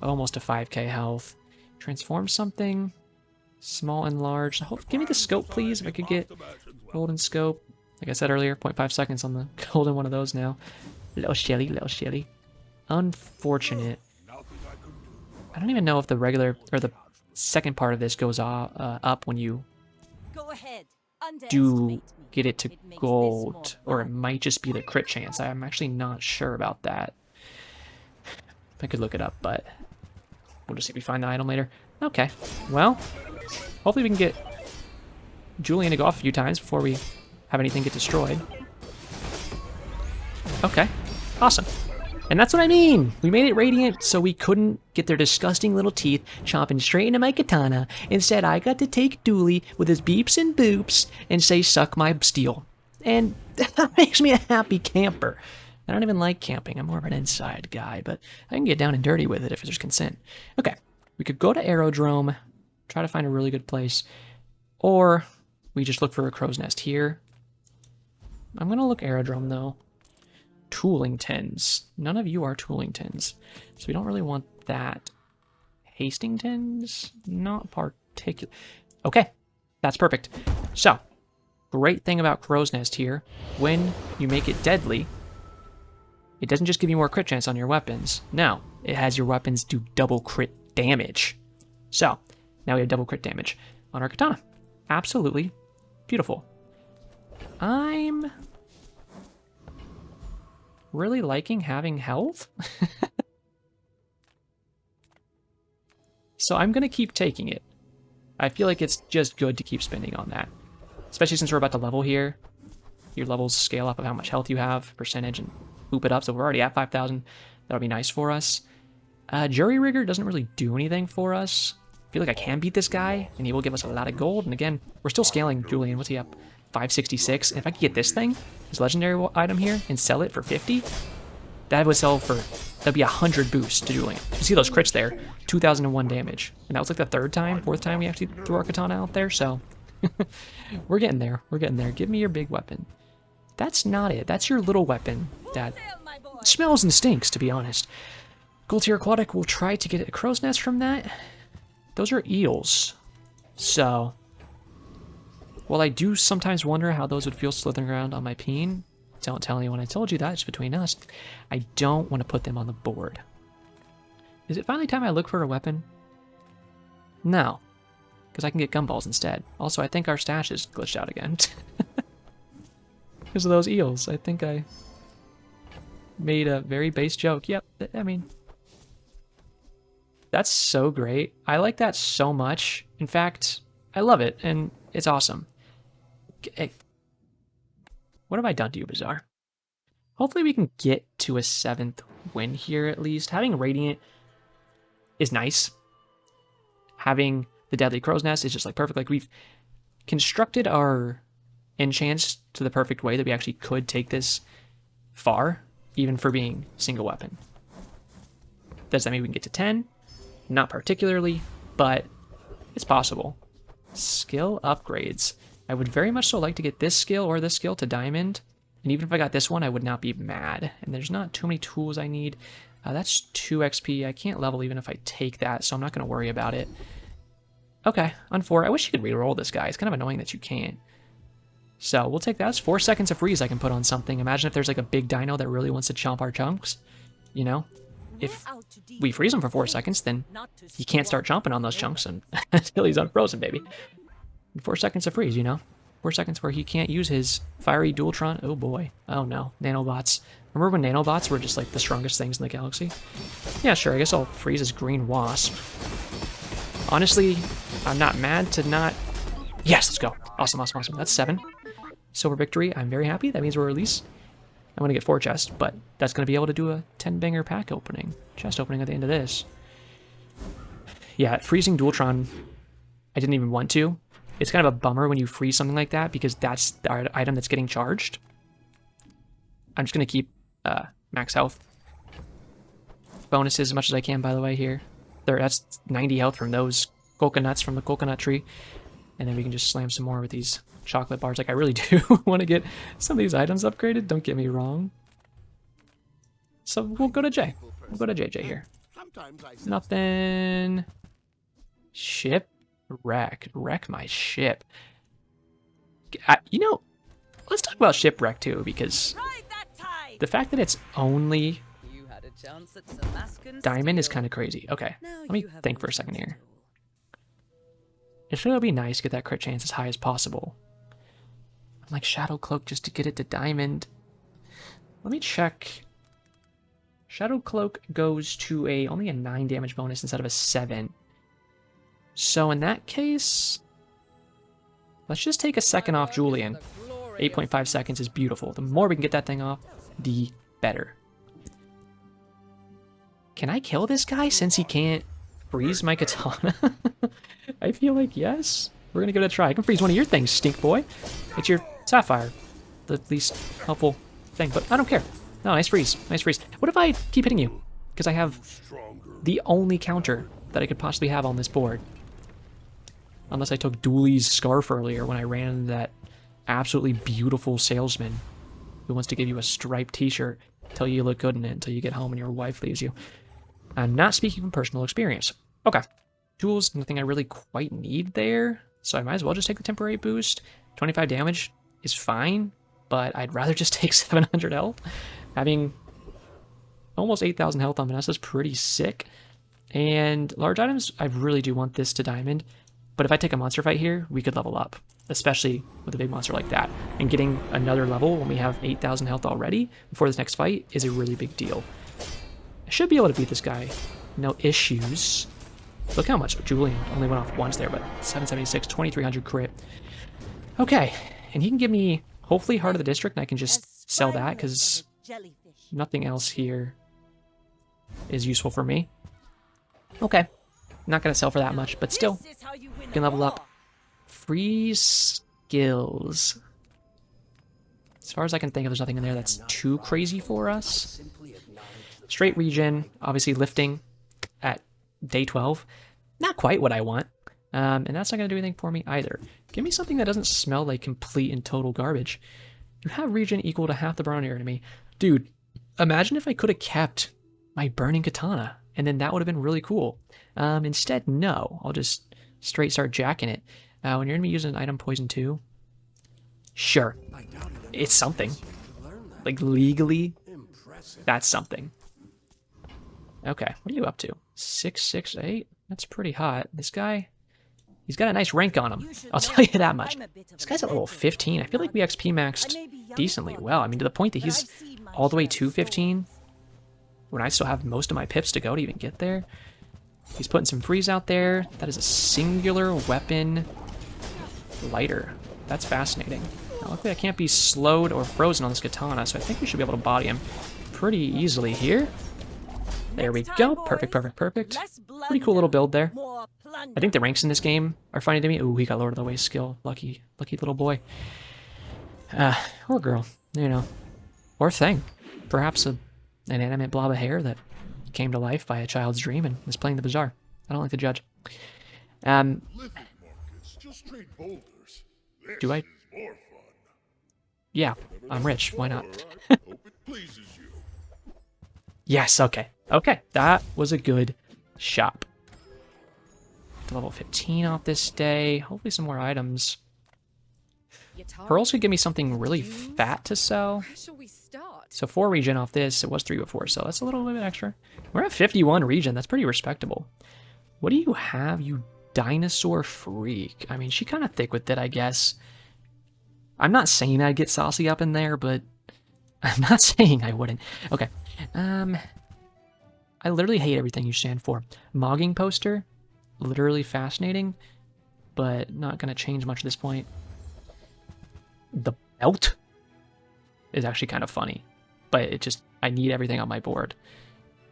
Almost a 5k health. Transform something. Small and large. Give me the scope, please. If I could get golden scope. Like I said earlier, 0.5 seconds on the golden one of those now. Little Shelly, little Shelly. Unfortunate. I don't even know if the regular or the second part of this goes up when you do get it to gold, or it might just be the crit chance. I'm actually not sure about that. I could look it up, but we'll just see if we find the item later. Okay, well, hopefully we can get Julian to go off a few times before we have anything get destroyed. Okay, awesome. And that's what I mean. We made it radiant so we couldn't get their disgusting little teeth chomping straight into my katana. Instead, I got to take Dooley with his beeps and boops and say, suck my steel. And that makes me a happy camper. I don't even like camping. I'm more of an inside guy, but I can get down and dirty with it if there's consent. Okay, we could go to Aerodrome, try to find a really good place, or we just look for a crow's nest here. I'm going to look Aerodrome, though. Toolingtons. None of you are Toolingtons, so we don't really want that. Hastingtons? Not particular. Okay, that's perfect. So, great thing about Crow's Nest here, when you make it deadly, it doesn't just give you more crit chance on your weapons. No, it has your weapons do double crit damage. So, now we have double crit damage on our katana. Absolutely beautiful. I'm really liking having health. So I'm going to keep taking it. I feel like it's just good to keep spending on that. Especially since we're about to level here. Your levels scale up of how much health you have, percentage, and boop it up. So we're already at 5,000. That'll be nice for us. Jury Rigger doesn't really do anything for us. I feel like I can beat this guy, and he will give us a lot of gold. And again, we're still scaling Julian. What's he up? 566. And if I could get this thing, this legendary item here, and sell it for 50, that would sell for, that'd be 100 boosts to Julian. You see those crits there? 2001 damage. And that was like the fourth time we actually threw our katana out there, so we're getting there. We're getting there. Give me your big weapon. That's not it. That's your little weapon that smells and stinks, to be honest. Gold tier aquatic, we'll try to get a crow's nest from that. Those are eels. So, while I do sometimes wonder how those would feel slithering around on my peen, don't tell anyone I told you that, it's between us, I don't want to put them on the board. Is it finally time I look for a weapon? No, because I can get gumballs instead. Also, I think our stash is glitched out again. Because of those eels. I think I made a very base joke. Yep, I mean, that's so great. I like that so much. In fact, I love it, and it's awesome. Hey, what have I done to you, Bazaar? Hopefully we can get to a 7th win here at least. Having Radiant is nice. Having the Deadly Crow's Nest is just like perfect. Like we've constructed our enchants to the perfect way that we actually could take this far, even for being single weapon. Does that mean we can get to 10? Not particularly, but it's possible. Skill upgrades. I would very much so like to get this skill or this skill to diamond. And even if I got this one, I would not be mad. And there's not too many tools I need. That's 2 XP. I can't level even if I take that, so I'm not going to worry about it. Okay, on 4. I wish you could reroll this guy. It's kind of annoying that you can't. So we'll take that. That's 4 seconds of freeze I can put on something. Imagine if there's like a big dino that really wants to chomp our chunks. You know? If we freeze him for 4 seconds, then he can't start chomping on those chunks until he's unfrozen, baby. 4 seconds of freeze, you know? 4 seconds where he can't use his fiery Dualtron. Oh boy. Oh no. Nanobots. Remember when nanobots were just like the strongest things in the galaxy? Yeah, sure. I guess I'll freeze his green wasp. Honestly, I'm not mad to not... Yes, let's go. Awesome, awesome, awesome. That's 7. Silver victory. I'm very happy. That means we're at least... I'm going to get 4 chests, but that's going to be able to do a 10-banger pack opening. Chest opening at the end of this. Yeah, freezing Dualtron, I didn't even want to. It's kind of a bummer when you freeze something like that because that's the item that's getting charged. I'm just going to keep max health. Bonuses as much as I can, by the way, here. That's 90 health from those coconuts from the coconut tree. And then we can just slam some more with these chocolate bars. Like, I really do want to get some of these items upgraded, don't get me wrong. So we'll go to J. We'll go to JJ here. Nothing. Ship wreck. Wreck my ship. You know, let's talk about shipwreck too, because the fact that it's only diamond is kind of crazy. Okay, let me think for a second here. It sure would be nice to get that crit chance as high as possible. I'm like Shadow Cloak just to get it to diamond. Let me check. Shadow Cloak goes to only a 9 damage bonus instead of a 7. So in that case, let's just take a second off Julian. 8.5 seconds is beautiful. The more we can get that thing off, the better. Can I kill this guy since he can't freeze my katana? I feel like yes. We're gonna give it a try. I can freeze one of your things, stink boy. It's your sapphire. The least helpful thing, but I don't care. No, nice freeze. Nice freeze. What if I keep hitting you? Because I have the only counter that I could possibly have on this board. Unless I took Dooley's scarf earlier when I ran into that absolutely beautiful salesman who wants to give you a striped t-shirt, tell you look good in it until you get home and your wife leaves you. I'm not speaking from personal experience. Okay. Tools, nothing I really quite need there, so I might as well just take the temporary boost. 25 damage is fine, but I'd rather just take 700 health. Having almost 8,000 health on Vanessa is pretty sick. And large items, I really do want this to diamond. But if I take a monster fight here, we could level up, especially with a big monster like that. And getting another level when we have 8,000 health already before this next fight is a really big deal. I should be able to beat this guy. No issues. Look how much Julian only went off once there, but 776, 2,300 crit. Okay, and he can give me, hopefully, Heart of the District, and I can just sell that, because nothing else here is useful for me. Okay, not going to sell for that much, but still, you can level up. Free skills. As far as I can think of, there's nothing in there that's too crazy for us. Straight regen, obviously lifting at day 12. Not quite what I want. And that's not going to do anything for me either. Give me something that doesn't smell like complete and total garbage. You have regen equal to half the burn on your enemy. Dude, imagine if I could have kept my burning katana, and then that would have been really cool. Instead, no. I'll just straight start jacking it. When your enemy uses an item poison too, sure. It's something. Like, legally, that's something. Okay, what are you up to? 668? That's pretty hot. This guy, he's got a nice rank on him. I'll tell you that much. This guy's at level 15. I feel like we XP maxed decently well. I mean, to the point that he's all the way to 15, when I still have most of my pips to go to even get there. He's putting some freeze out there. That is a singular weapon lighter. That's fascinating. Now, luckily, I can't be slowed or frozen on this katana, so I think we should be able to body him pretty easily here. There we go. Perfect, perfect, perfect. Pretty cool little build there. I think the ranks in this game are funny to me. Ooh, he got Lord of the Waste skill. Lucky, lucky little boy. Or girl, you know. Or thing. Perhaps an animate blob of hair that came to life by a child's dream and was playing the Bazaar. I don't like to judge. Do I? Yeah, I'm rich. Why not? Yes, okay. Okay, that was a good shop. Level 15 off this day. Hopefully some more items. Pearls could give me something really fat to sell. So 4 regen off this. It was 3 before, so that's a little bit extra. We're at 51 regen. That's pretty respectable. What do you have, you dinosaur freak? I mean, she kind of thick with it, I guess. I'm not saying I'd get saucy up in there, but I'm not saying I wouldn't. Okay. I literally hate everything you stand for. Mogging poster. Literally fascinating, but not going to change much at this point. The belt is actually kind of funny, but it just, I need everything on my board.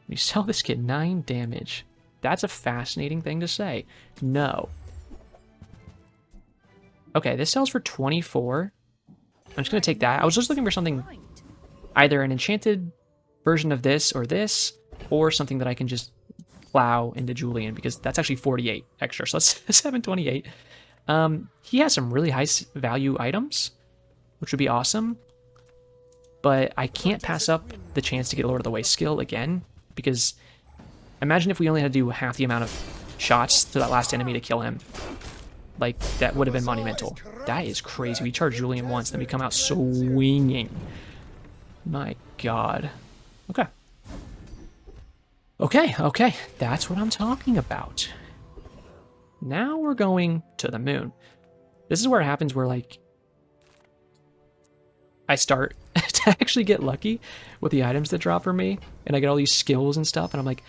You sell this kid 9 damage. That's a fascinating thing to say. No. Okay, this sells for 24. I'm just going to take that. I was just looking for something, either an enchanted version of this, or something that I can just plow into Julian, because that's actually 48 extra, so that's 728. He has some really high value items, which would be awesome, but I can't pass up the chance to get Lord of the Waste skill again, because imagine if we only had to do half the amount of shots to that last enemy to kill him. Like, that would have been monumental. That is crazy. We charge Julian once, then we come out swinging. My god. Okay. Okay, that's what I'm talking about. Now we're going to the moon. This is where it happens where, like, I start to actually get lucky with the items that drop for me, and I get all these skills and stuff, and I'm like,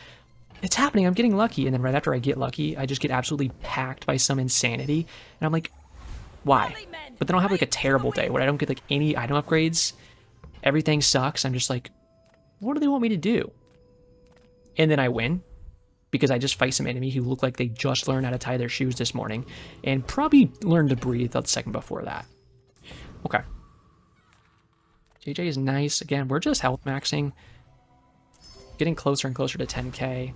it's happening, I'm getting lucky, and then right after I get lucky, I just get absolutely packed by some insanity, and I'm like, why? But then I'll have, like, a terrible day where I don't get, like, any item upgrades, everything sucks, I'm just like, what do they want me to do? And then I win, because I just fight some enemy who look like they just learned how to tie their shoes this morning, and probably learned to breathe the second before that. Okay. JJ is nice. Again, we're just health maxing. Getting closer and closer to 10k.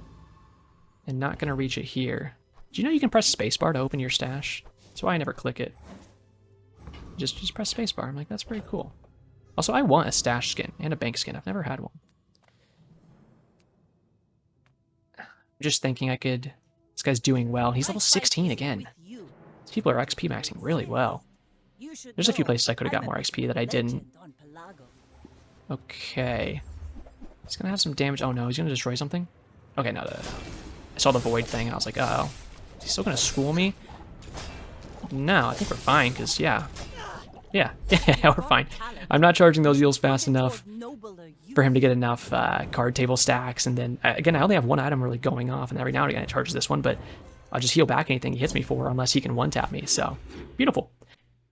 And not going to reach it here. Do you know you can press spacebar to open your stash? That's why I never click it. Just press spacebar. I'm like, that's pretty cool. Also, I want a stash skin and a bank skin. I've never had one. Just thinking I could... This guy's doing well. He's level 16 again. These people are XP maxing really well. There's a few places I could have got more XP that I didn't. Okay. He's gonna have some damage. Oh no, he's gonna destroy something? Okay, no. I saw the void thing and I was like, uh oh. Is he still gonna school me? No, I think we're fine, because, yeah. Yeah, we're fine. I'm not charging those eels fast enough for him to get enough card table stacks, and then, again, I only have one item really going off, and every now and again it charges this one, but I'll just heal back anything he hits me for, unless he can one-tap me, so, beautiful.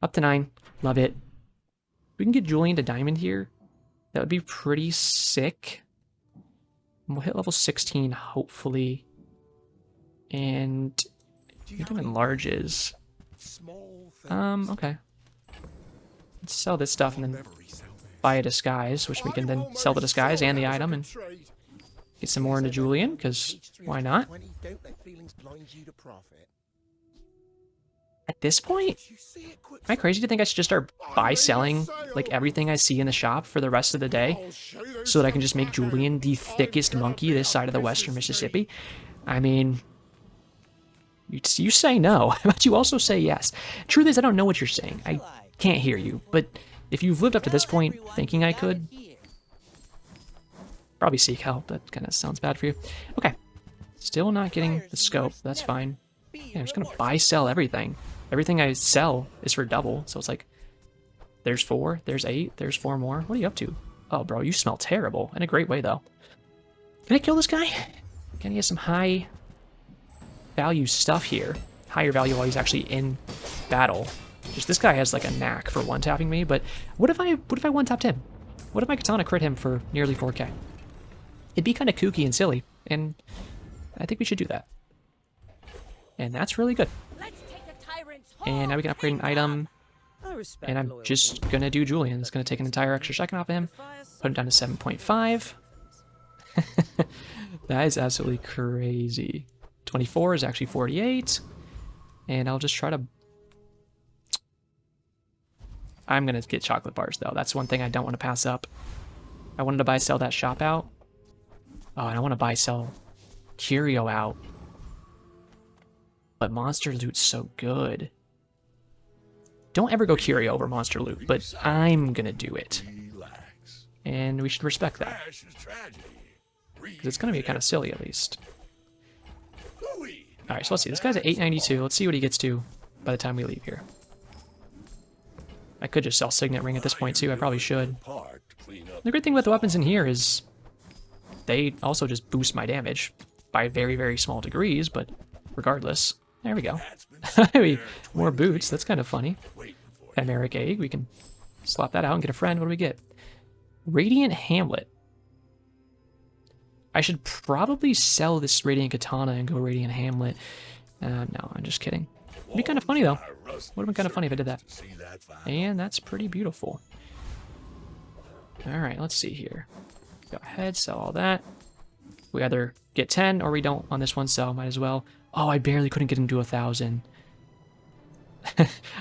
Up to 9, love it. If we can get Julian to diamond here, that would be pretty sick. And we'll hit level 16, hopefully, and we can enlarges. Okay. Let's sell this stuff and then buy a disguise, which we can then sell the disguise and the item and get some more into Julian, because why not? At this point, am I crazy to think I should just start buy-selling like everything I see in the shop for the rest of the day so that I can just make Julian the thickest monkey this side of the western Mississippi? I mean, you say no, but you also say yes. Truth is, I don't know what you're saying. I can't hear you, but if you've lived up to this point thinking I could, probably seek help. That kind of sounds bad for you. Okay, still not getting the scope. That's fine. Yeah, I'm just gonna buy, sell everything. Everything I sell is for double, so it's like, there's 4, there's 8, there's 4 more. What are you up to? Oh, bro, you smell terrible. In a great way, though. Can I kill this guy? Can he have some high value stuff here? Higher value while he's actually in battle. Just this guy has like a knack for one-tapping me, but what if I one-tapped him? What if my katana crit him for nearly 4k? It'd be kind of kooky and silly, and I think we should do that. And that's really good. Let's take the tyrant's And now we can upgrade an item. I respect And I'm loyalty. just going to do Julian. It's going to take an entire extra second off of him. Put him down to 7.5. That is absolutely crazy. 24 is actually 48. And I'll just try to... I'm going to get chocolate bars, though. That's one thing I don't want to pass up. I wanted to buy, sell that shop out. Oh, and I want to buy, sell Curio out. But Monster Loot's so good. Don't ever go Curio over Monster Loot, but I'm going to do it. Relax. And we should respect that. Crash is tragedy. Because it's going to be kind of silly, at least. Louis. Alright, so let's see. This guy's at 892. Let's see what he gets to by the time we leave here. I could just sell Signet Ring at this point, too. I probably should. Park to clean up. The great thing with the weapons in here is they also just boost my damage by very, very small degrees, but regardless. There we go. That's been Maybe there more 20 boots. That's kind of funny. waiting for you. Chimeric Egg. We can swap that out and get a friend. What do we get? Radiant Hamlet. I should probably sell this Radiant Katana and go Radiant Hamlet. No, I'm just kidding. It'd be kind of funny, though. Would have been kind of funny if I did that. See that fire? And that's pretty beautiful. Alright, let's see here. Go ahead, sell all that. We either get 10 or we don't on this one, so might as well. Oh, I barely couldn't get him to 1,000.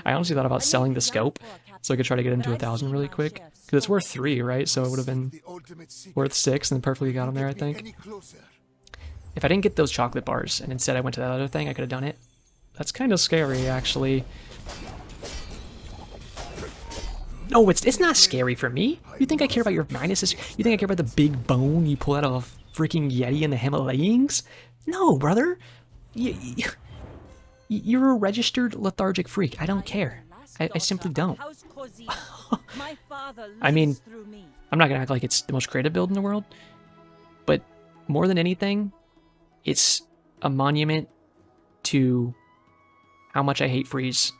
I honestly thought about selling the scope so I could try to get him to 1,000 really quick. Because it's worth 3, right? So it would have been worth 6 and perfectly got him there, I think. If I didn't get those chocolate bars and instead I went to that other thing, I could have done it. That's kind of scary, actually. No, it's not scary for me. You think I care about your minuses? You think I care about the big bone you pull out of a freaking Yeti in the Himalayas? No, brother. You're a registered lethargic freak. I don't care. I simply don't. I mean, I'm not gonna act like it's the most creative build in the world, but more than anything, it's a monument to how much I hate freeze,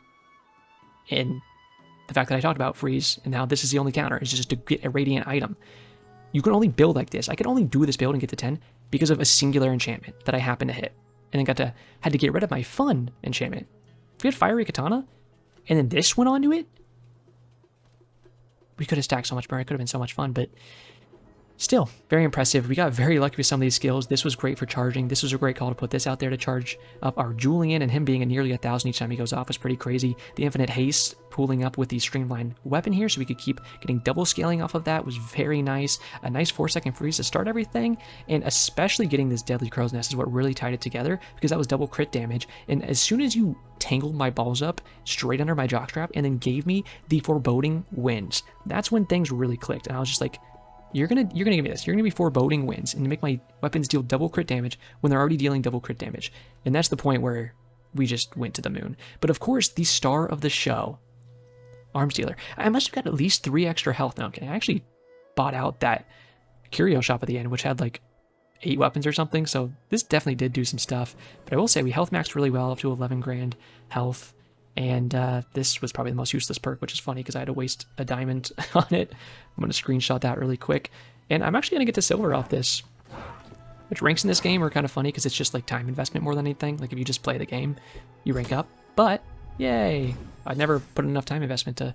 and the fact that I talked about freeze, and how this is the only counter, is just to get a radiant item. You can only build like this. I could only do this build and get to 10 because of a singular enchantment that I happened to hit, and then had to get rid of my fun enchantment. If we had Fiery Katana, and then this went onto it, we could have stacked so much more. It could have been so much fun, but still, very impressive. We got very lucky with some of these skills. This was great for charging. This was a great call to put this out there to charge up our Julian, and him being a nearly 1,000 each time he goes off was pretty crazy. The infinite haste pooling up with the streamlined weapon here so we could keep getting double scaling off of that was very nice. A nice 4-second freeze to start everything, and especially getting this deadly crow's nest is what really tied it together, because that was double crit damage. And as soon as you tangled my balls up straight under my jockstrap and then gave me the foreboding winds, that's when things really clicked. And I was just like, You're gonna give me this. You're gonna be foreboding wins and make my weapons deal double crit damage when they're already dealing double crit damage. And that's the point where we just went to the moon. But of course, the star of the show, Arms Dealer. I must have got at least 3 extra health now. Okay, I actually bought out that curio shop at the end, which had like 8 weapons or something. So this definitely did do some stuff. But I will say we health maxed really well up to 11 grand health. And this was probably the most useless perk, which is funny because I had to waste a diamond on it. I'm going to screenshot that really quick. And I'm actually going to get to silver off this, which ranks in this game are kind of funny because it's just like time investment more than anything. Like if you just play the game, you rank up. But, yay! I've never put enough time investment to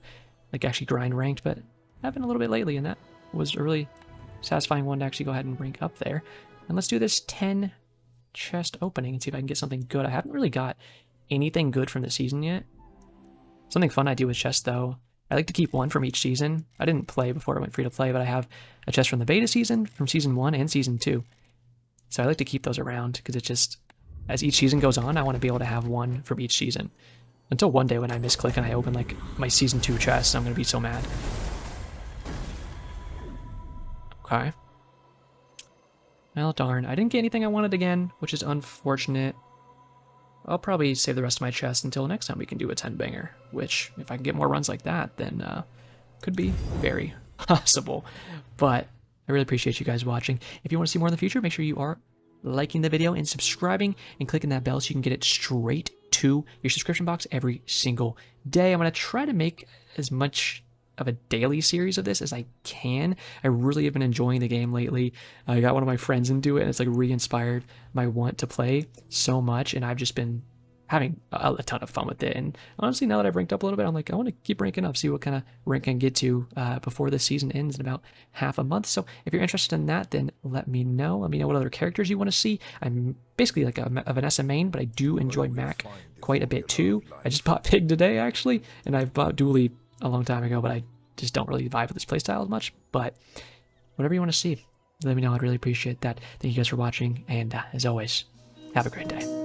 like actually grind ranked, but I've been a little bit lately, and that was a really satisfying one to actually go ahead and rank up there. And let's do this 10 chest opening and see if I can get something good. I haven't really got anything good from the season yet. Something fun I do with chests, though, I like to keep one from each season. I didn't play before I went free to play, but I have a chest from the beta season, from season 1 and season 2. So I like to keep those around because it just, as each season goes on, I want to be able to have one from each season. Until one day when I misclick and I open like my season 2 chest, I'm going to be so mad. Okay. Well, darn. I didn't get anything I wanted again, which is unfortunate. I'll probably save the rest of my chest until next time we can do a 10-banger, which, if I can get more runs like that, then could be very possible. But I really appreciate you guys watching. If you want to see more in the future, make sure you are liking the video and subscribing and clicking that bell so you can get it straight to your subscription box every single day. I'm going to try to make as much of a daily series of this as I can. I really have been enjoying the game lately. I got one of my friends into it, and it's like re-inspired my want to play so much, and I've just been having a ton of fun with it. And honestly, now that I've ranked up a little bit, I'm like, I want to keep ranking up, see what kind of rank I can get to before the season ends in about half a month. So if you're interested in that, then let me know. Let me know what other characters you want to see. I'm basically like a Vanessa main, but I do enjoy Mac quite a bit too. I just bought Pig today, actually, and I've bought Dooley a long time ago, but I just don't really vibe with this playstyle as much. But whatever you want to see, let me know. I'd really appreciate that. Thank you guys for watching, and as always, have a great day.